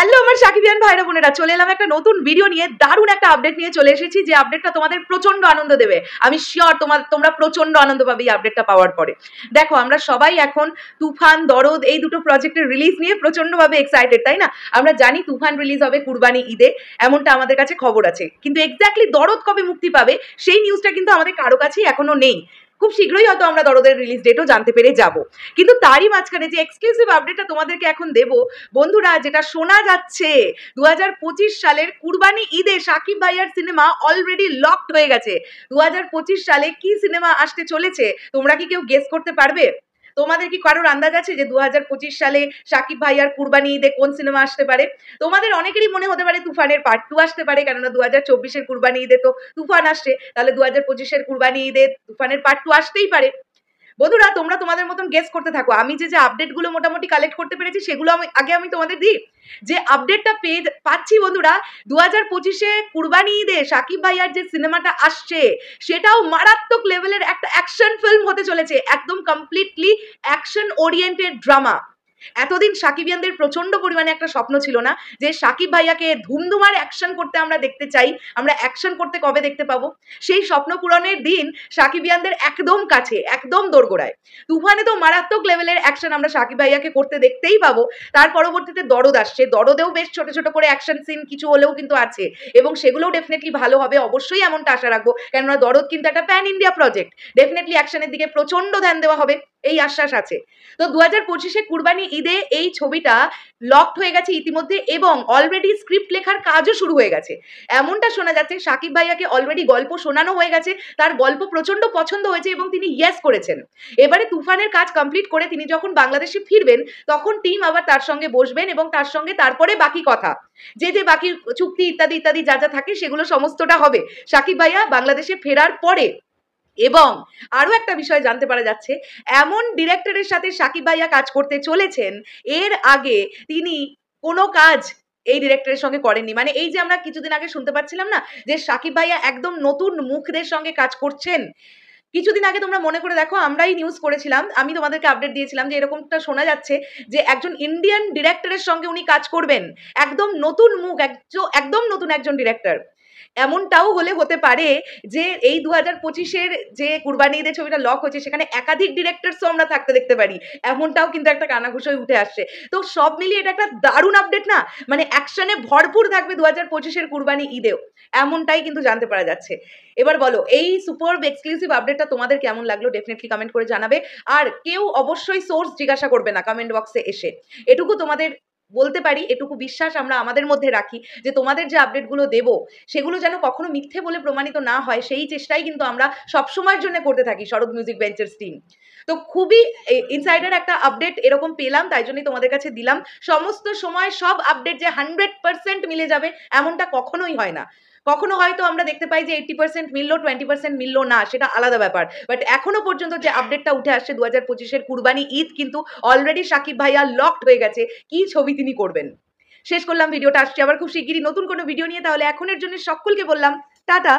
Hello আমার সাকিবিয়ান ভাইরা বোনেরা, চলে এলাম একটা নতুন ভিডিও নিয়ে। দারুণ একটা আপডেট নিয়ে চলে এসেছি, যে আপডেটটা তোমাদের প্রচন্ড আনন্দ দেবে। আমি শিওর তোমরা প্রচন্ড আনন্দ পাবে এই আপডেটটা পাওয়ার পরে। দেখো, আমরা সবাই এখন তুফান, দরদ এই দুটো প্রজেক্টের রিলিজ নিয়ে প্রচন্ডভাবে এক্সাইটেড, তাই না? আমরা জানি তুফান রিলিজ হবে কুরবানি ঈদে, এমনটা আমাদের কাছে খবর আছে, কিন্তু এক্স্যাক্টলি দরদ কবে মুক্তি পাবে সেই নিউজটা কিন্তু আমাদের কারো কাছেই এখনো নেই। খুব শীঘ্রই হয়তো আমরা দরদের রিলিজ ডেটও জানতে পেরে যাব, কিন্তু তারই মাঝখানে যে এক্সক্লুসিভ আপডেটটা তোমাদেরকে এখন দেব বন্ধুরা, যেটা শোনা যাচ্ছে 2025 সালের কুরবানি ঈদে সাকিব ভাইয়ার সিনেমা অলরেডি লকড হয়ে গেছে। 2025 সালে কি সিনেমা আসতে চলেছে তোমরা কি কেউ গেস করতে পারবে? তোমাদের কি কারোর আন্দাজ আছে যে 2025 সালে সাকিব ভাইয়ার কুরবানি ঈদে কোন সিনেমা আসতে পারে? তোমাদের অনেকেরই মনে হতে পারে তুফানের পার্ট 2 আসতে পারে, কেননা 2024-এর কুরবানি ঈদে তো তুফান আসছে, তাহলে 2025-এর কুরবানি ঈদে তুফানের পার্ট 2 আসতেই পারে। বন্ধুরা, তোমরা তোমাদের মতন গেস করতে থাকো। আমি যে আপডেটগুলো মোটামুটি কালেক্ট করতে পেরেছি সেগুলো আমি তোমাদের দিই। যে আপডেটটা পাচ্ছি বন্ধুরা, 2025-এ কুরবানি ঈদে সাকিব ভাইয়ার যে সিনেমাটা আসছে সেটাও মারাত্মক লেভেলের একটা অ্যাকশন ফিল্ম হতে চলেছে, একদম কমপ্লিটলি অ্যাকশন ওরিয়েন্টেড ড্রামা। এতদিন সাকিবিয়ানদের প্রচন্ড পরিমাণে একটা স্বপ্ন ছিল না যে সাকিব ভাইয়াকে ধুমধুমার অ্যাকশন করতে আমরা দেখতে চাই, আমরা অ্যাকশন করতে কবে দেখতে পাবো? সেই স্বপ্ন পূরণের দিন সাকিবিয়ানদের একদম কাছে, একদম দোরগোড়ায়। তুফানে তো মারাত্মক লেভেলের অ্যাকশন আমরা সাকিব ভাইয়াকে করতে দেখতেই পাবো। তার পরবর্তীতে দরদ আসছে, দরদেও বেশ ছোট ছোট করে অ্যাকশন সিন কিছু হলেও কিন্তু আছে, এবং সেগুলোও ডেফিনেটলি ভালো হবে, অবশ্যই এমনটা আশা রাখবো, কেননা দরদ কিন্তু একটা প্যান ইন্ডিয়া প্রজেক্ট। ডেফিনেটলি অ্যাকশনের দিকে প্রচন্ড ধ্যান দেওয়া হবে, এই আশ্বাস আছে। তো 2025-এ কুরবানি ঈদে এই ছবিটা লকড হয়ে গেছে ইতিমধ্যে, এবং অলরেডি স্ক্রিপ্ট লেখার কাজও শুরু হয়ে গেছে। এমনটা শোনা যাচ্ছে সাকিব ভাইয়াকে অলরেডি গল্প শোনানো হয়ে গেছে, তার গল্প প্রচন্ড পছন্দ হয়েছে এবং তিনি ইয়েস করেছেন। এবারে তুফানের কাজ কমপ্লিট করে তিনি যখন বাংলাদেশে ফিরবেন তখন টিম আবার তার সঙ্গে বসবেন, এবং তার সঙ্গে তারপরে বাকি কথা, যে বাকি চুক্তি ইত্যাদি ইত্যাদি যা যা থাকে সেগুলো সমস্তটা হবে সাকিব ভাইয়া বাংলাদেশে ফেরার পরে। এবং আরো একটা বিষয় জানতে পারা যাচ্ছে, এমন ডিরেক্টরের সাথে সাকিব ভাইয়া কাজ করতে চলেছেন এর আগে তিনি কোনো কাজ এই ডিরেক্টরের সঙ্গে করেননি। মানে এই যে আমরা কিছুদিন আগে শুনতে পাচ্ছিলাম না যে সাকিব ভাইয়া একদম নতুন মুখদের সঙ্গে কাজ করছেন, কিছুদিন আগে তোমরা মনে করে দেখো আমরাই নিউজ করেছিলাম, আমি তোমাদেরকে আপডেট দিয়েছিলাম যে এরকমটা শোনা যাচ্ছে যে একজন ইন্ডিয়ান ডিরেক্টরের সঙ্গে উনি কাজ করবেন, একদম নতুন মুখ, একদম নতুন একজন ডিরেক্টর। এমনটাও হলে হতে পারে যে এই 2025-এর যে কুরবানি ঈদের ছবিটা লক হয়েছে সেখানে একাধিক ডিরেক্টরসও আমরা থাকতে দেখতে পারি, এমনটাও কিন্তু একটা কানাঘুষোয় উঠে আসছে। তো সব মিলিয়ে এটা একটা দারুণ আপডেট না? মানে অ্যাকশনে ভরপুর থাকবে 2025-এর কুরবানি ঈদেও, এমনটাই কিন্তু জানতে পারা যাচ্ছে। এবার বলো, এই সুপারব এক্সক্লুসিভ আপডেটটা তোমাদের কেমন লাগলো? ডেফিনেটলি কমেন্ট করে জানাবে। আর কেউ অবশ্যই সোর্স জিজ্ঞাসা করবে না কমেন্ট বক্সে এসে, এটুকু তোমাদের বলতে পারি, এটুকু বিশ্বাস আমরা আমাদের মধ্যে রাখি যে তোমাদের যে আপডেটগুলো দেব সেগুলো যেন কখনো মিথ্যে বলে প্রমাণিত না হয়, সেই চেষ্টাই কিন্তু আমরা সবসময়ের জন্য করতে থাকি শরৎ মিউজিক ভেঞ্চার্স টিম। তো খুবই ইনসাইডার একটা আপডেট এরকম পেলাম, তাই জন্যই তোমাদের কাছে দিলাম। সমস্ত সময় সব আপডেট যে 100% মিলে যাবে এমনটা কখনোই হয় না। কখনো হয়তো আমরা দেখতে পাই যে 80% মিললো, 20% মিললো না, সেটা আলাদা ব্যাপার। বাট এখনো পর্যন্ত যে আপডেটটা উঠে আসছে 2025-এর কুরবানি ঈদ কিন্তু অলরেডি সাকিব ভাইয়া লকড হয়ে গেছে কি ছবি তিনি করবেন। শেষ করলাম ভিডিওটা, আসছি আবার খুব শিগগিরই নতুন কোনো ভিডিও নিয়ে। তাহলে এখনের জন্য সকলকে বললাম টাটা।